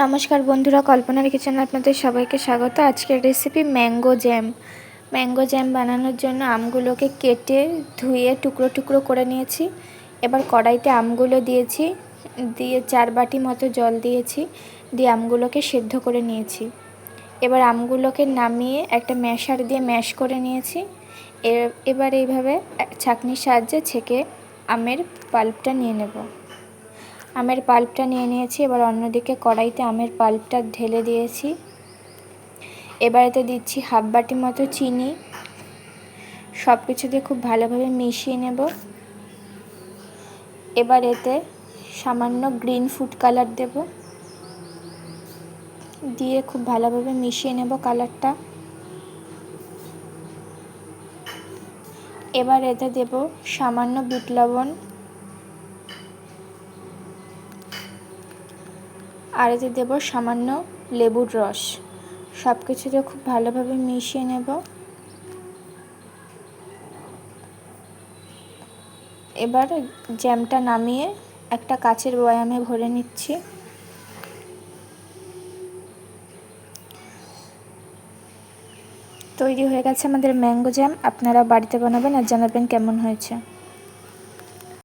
নমস্কার বন্ধুরা, কল্পনার কিচেনে আপনাদের সবাইকে স্বাগত। আজকের recipe mango jam. Mango jam বানানোর জন্য আমগুলোকে কেটে ধুয়ে টুকরো টুকরো করে নিয়েছি। এবার কড়াইতে আমগুলো দিয়েছি, দিয়ে 4 বাটি মতো জল দিয়েছি, দিয়ে আমগুলোকে সেদ্ধ করে নিয়েছি। এবার আমগুলোকে নামিয়ে একটা ম্যাশার দিয়ে ম্যাশ করে নিয়েছি। এবার এইভাবে ছাঁকনির সাহায্যে ছেঁকে আমের পাল্পটা নিয়ে নেব। আমের পাল্পটা নিয়ে নিয়েছি। এবার অন্যদিকে কড়াইতে আমের পাল্পটা ঢেলে দিয়েছি। এবার এতে দিচ্ছি হাফ বাটি মতো চিনি। সব কিছু দিয়ে খুব ভালোভাবে মিশিয়ে নেব। এবার এতে সামান্য গ্রিন ফুড কালার দেব, দিয়ে খুব ভালোভাবে মিশিয়ে নেব কালারটা। এবার এতে দেব সামান্য বিট লবণ, আর এতে দেব সামান্য লেবুর রস। সব কিছুতে খুব ভালোভাবে মিশিয়ে নেব। এবার জ্যামটা নামিয়ে একটা কাচের বয়ামে ভরে নিচ্ছি। তৈরি হয়ে গেছে আমাদের ম্যাঙ্গো জ্যাম। আপনারা বাড়িতে বানাবেন আর জানাবেন কেমন হয়েছে।